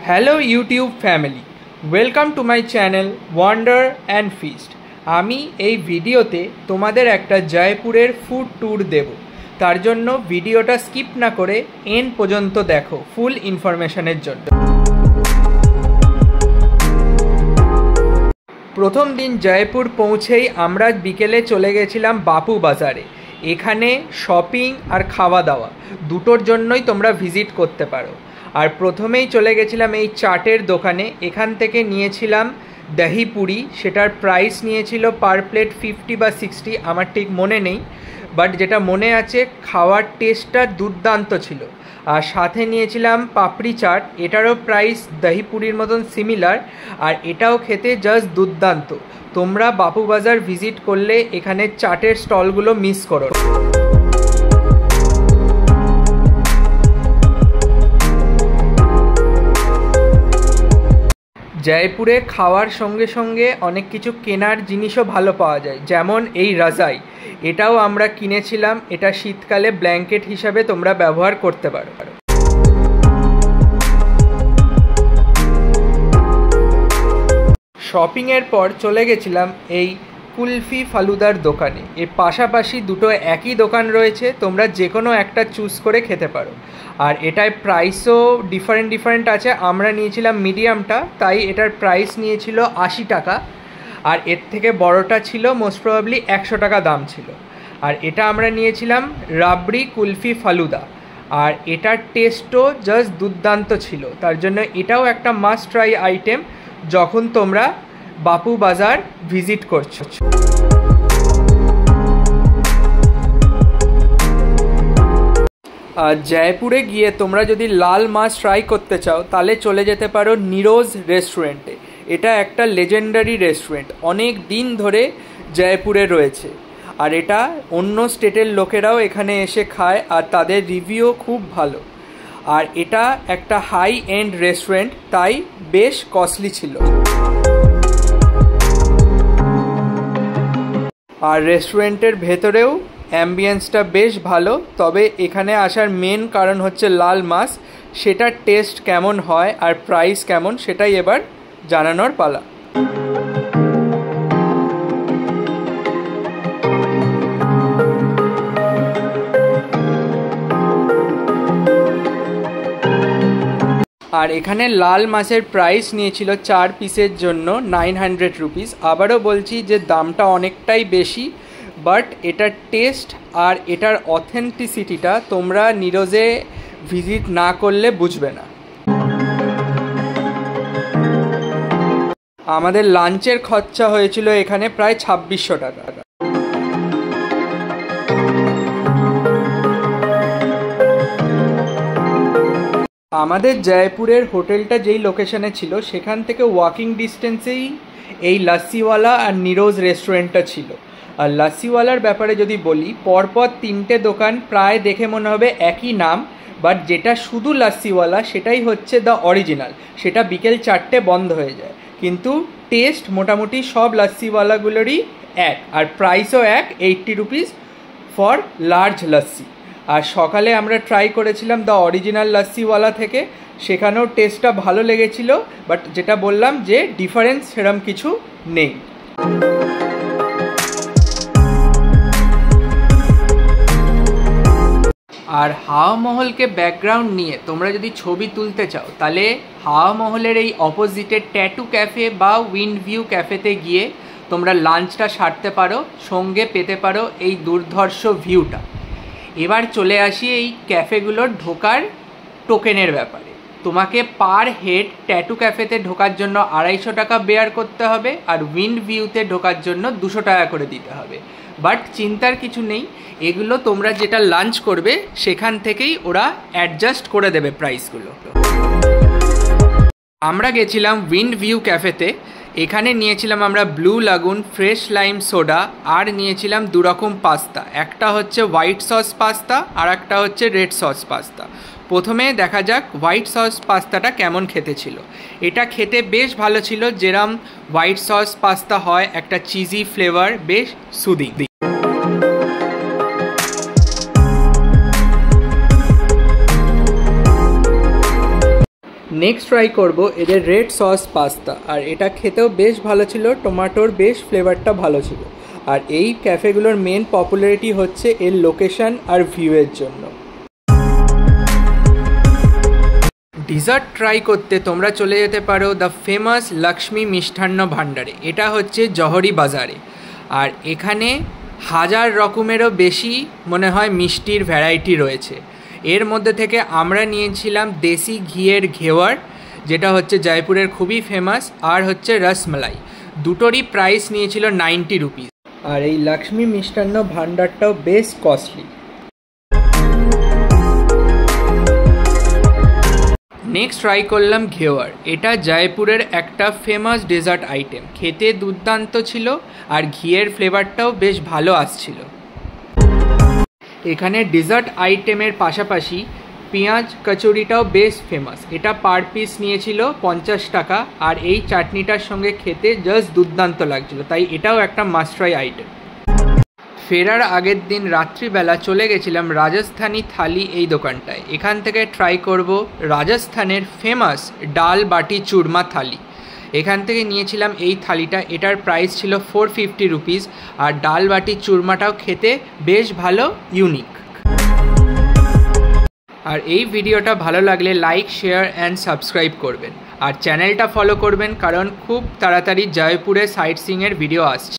Hello YouTube family, welcome to my channel wonder and feast. আমি এই ভিডিওতে তোমাদের একটা জয়পুরের ফুড ট্যুর দেব। তার জন্য ভিডিওটা স্কিপ না করে এন্ড পর্যন্ত দেখো ফুল ইনফরমেশনের জন্য। প্রথম দিন জয়পুর পৌঁছেই আমরা বিকেলে চলে গেছিলাম বাপু বাজারে। এখানে শপিং আর খাওয়া দাওয়া দুটোর জন্যই তোমরা ভিজিট করতে পারো। আর প্রথমেই চলে গেছিলাম এই চাটের দোকানে। এখান থেকে নিয়েছিলাম দহি পুরি, সেটার প্রাইস নিয়েছিল পার প্লেট 50 বা 60, আমার ঠিক মনে নেই, বাট যেটা মনে আছে খাওয়ার টেস্টটা দুর্দান্ত ছিল। আর সাথে নিয়েছিলাম পাপড়ি চাট, এটারও প্রাইস দহি পুরির মতন সিমিলার, আর এটাও খেতে জাস্ট দুর্দান্ত। তোমরা বাপু বাজার ভিজিট করলে এখানে চাটের স্টলগুলো মিস করো। জয়পুরে খাওয়ার সঙ্গে সঙ্গে অনেক কিছু কেনার জিনিসও ভালো পাওয়া যায়, যেমন এই রাজাই, এটাও আমরা কিনেছিলাম। এটা শীতকালে ব্ল্যাঙ্কেট হিসাবে তোমরা ব্যবহার করতে পারো। শপিংয়ের পর চলে গেছিলাম এই কুলফি ফালুদার দোকানে। এর পাশাপাশি দুটো একই দোকান রয়েছে, তোমরা যে কোনো একটা চুজ করে খেতে পারো। আর এটার প্রাইসও ডিফারেন্ট আছে। আমরা নিয়েছিলাম মিডিয়ামটা, তাই এটার প্রাইস নিয়েছিল 80 টাকা, আর এর থেকে বড়টা ছিল মোস্ট প্রবাবলি 100 টাকা দাম ছিল। আর এটা আমরা নিয়েছিলাম রাবড়ি কুলফি ফালুদা, আর এটার টেস্টও জাস্ট দুর্দান্ত ছিল। তার জন্য এটাও একটা মাস্ট ট্রাই আইটেম যখন তোমরা বাপু বাজার ভিজিট করছো। জয়পুরে গিয়ে তোমরা যদি লাল মাছ ট্রাই করতে চাও তাহলে চলে যেতে পারো নিরোজ রেস্টুরেন্টে। এটা একটা লেজেন্ডারি রেস্টুরেন্ট, অনেক দিন ধরে জয়পুরে রয়েছে। আর এটা অন্য স্টেটের লোকেরাও এখানে এসে খায়, আর তাদের রিভিউ খুব ভালো। আর এটা একটা হাই এন্ড রেস্টুরেন্ট, তাই বেশ কস্টলি ছিল। আর রেস্টুরেন্টের ভেতরেও অ্যাম্বিয়েন্সটা বেশ ভালো, তবে এখানে আসার মেন কারণ হচ্ছে লাল মাছ। সেটার টেস্ট কেমন হয় আর প্রাইস কেমন সেটাই এবার জানানোর পালা। আর এখানে লাল মাছের প্রাইস নিয়েছিল 4 পিসের জন্য 900 রুপিস। আবারও বলছি যে দামটা অনেকটাই বেশি, বাট এটার টেস্ট আর এটার অথেন্টিসিটিটা তোমরা নিরোজে ভিজিট না করলে বুঝবে না। আমাদের লাঞ্চের খরচা হয়েছিল এখানে প্রায় 2600 টাকা। আমাদের জয়পুরের হোটেলটা যেই লোকেশনে ছিল সেখান থেকে ওয়াকিং ডিস্টেন্সেই এই লাস্সিওয়ালা আর নিরোজ রেস্টুরেন্টটা ছিল। আর লাস্সিওয়ালার ব্যাপারে যদি বলি, পরপর 3টে দোকান প্রায় দেখে মনে হবে একই নাম, বাট যেটা শুধু লাস্সিওয়ালা সেটাই হচ্ছে দ্য অরিজিনাল। সেটা বিকেল 4টে বন্ধ হয়ে যায়, কিন্তু টেস্ট মোটামুটি সব লাস্সিওয়ালাগুলোরই এক, আর প্রাইসও এক, 80 রুপিস ফর লার্জ লাস্সি। আর সকালে আমরা ট্রাই করেছিলাম দ্য অরিজিনাল লাস্সিওয়ালা থেকে, সেখানেও টেস্টটা ভালো লেগেছিল, বাট যেটা বললাম যে ডিফারেন্স সেরকম কিছু নেই। আর হাওয়া মহলকে ব্যাকগ্রাউন্ড নিয়ে তোমরা যদি ছবি তুলতে চাও তাহলে হাওয়া মহলের এই অপোজিটের ট্যাটু ক্যাফে বা উইন্ড ভিউ ক্যাফেতে গিয়ে তোমরা লাঞ্চটা সারতে পারো, সঙ্গে পেতে পারো এই দুর্ধর্ষ ভিউটা। এবার চলে আসি এই ক্যাফেগুলোর ঢোকার টোকেনের ব্যাপারে। তোমাকে পার হেড ট্যাটু ক্যাফেতে ঢোকার জন্য 250 টাকা বেয়ার করতে হবে, আর উইন্ড ভিউতে ঢোকার জন্য 200 টাকা করে দিতে হবে। বাট চিন্তার কিছু নেই, এগুলো তোমরা যেটা লাঞ্চ করবে সেখান থেকেই ওরা অ্যাডজাস্ট করে দেবে প্রাইসগুলো। আমরা গেছিলাম উইন্ড ভিউ ক্যাফেতে। এখানে নিয়েছিলাম আমরা ব্লু লাগুন, ফ্রেশ লাইম সোডা, আর নিয়েছিলাম 2 রকম পাস্তা। একটা হচ্ছে হোয়াইট সস পাস্তা আর একটা হচ্ছে রেড সস পাস্তা। প্রথমে দেখা যাক হোয়াইট সস পাস্তাটা কেমন খেতে ছিল। এটা খেতে বেশ ভালো ছিল, যেরম হোয়াইট সস পাস্তা হয়, একটা চিজি ফ্লেভার, বেশ সুদিং। নেক্সট ট্রাই করব এদের রেড সস পাস্তা, আর এটা খেতেও বেশ ভালো ছিল, টমেটোর বেশ ফ্লেভারটা ভালো ছিল। আর এই ক্যাফেগুলোর মেন পপুলারিটি হচ্ছে এর লোকেশন আর ভিউয়ের জন্য। ডিজার্ট ট্রাই করতে তোমরা চলে যেতে পারো দ্য ফেমাস লক্ষ্মী মিষ্টান্ন ভাণ্ডারে। এটা হচ্ছে জহরি বাজারে, আর এখানে 1000 রকমেরও বেশি মনে হয় মিষ্টির ভ্যারাইটি রয়েছে। এর মধ্যে থেকে আমরা নিয়েছিলাম দেশি ঘিয়ের ঘেওয়ার, যেটা হচ্ছে জয়পুরের খুবই ফেমাস, আর হচ্ছে রসমালাই। দুটোরই প্রাইস নিয়েছিল 90 রুপিস। আর এই লক্ষ্মী মিষ্টান্ন ভাণ্ডারটাও বেশ কস্টলি। নেক্সট ট্রাই করলাম ঘেওয়ার। এটা জয়পুরের একটা ফেমাস ডেজার্ট আইটেম, খেতে দুর্দান্ত ছিল আর ঘিয়ের ফ্লেভারটাও বেশ ভালো আসছিল। এখানে ডেজার্ট আইটেমের পাশাপাশি পেঁয়াজ কচুরিটাও বেশ ফেমাস। এটা পার পিস নিয়েছিল 50 টাকা, আর এই চাটনিটার সঙ্গে খেতে জাস্ট দুর্দান্ত লাগছিল, তাই এটাও একটা মাস্ট ট্রাই আইটেম। ফেরার আগের দিন রাত্রিবেলা চলে গেছিলাম রাজস্থানি থালি এই দোকানটায়। এখান থেকে ট্রাই করব রাজস্থানের ফেমাস ডাল বাটি চুরমা থালি। এখান থেকে নিয়েছিলাম এই থালিটা, এটার প্রাইস ছিল 450 রুপিস, আর ডাল বাটি চুরমাটাও খেতে বেশ ভালো, ইউনিক। আর এই ভিডিওটা ভালো লাগলে লাইক, শেয়ার অ্যান্ড সাবস্ক্রাইব করবেন, আর চ্যানেলটা ফলো করবেন, কারণ খুব তাড়াতাড়ি জয়পুরে সাইট সিইংয়ের ভিডিও আসছে।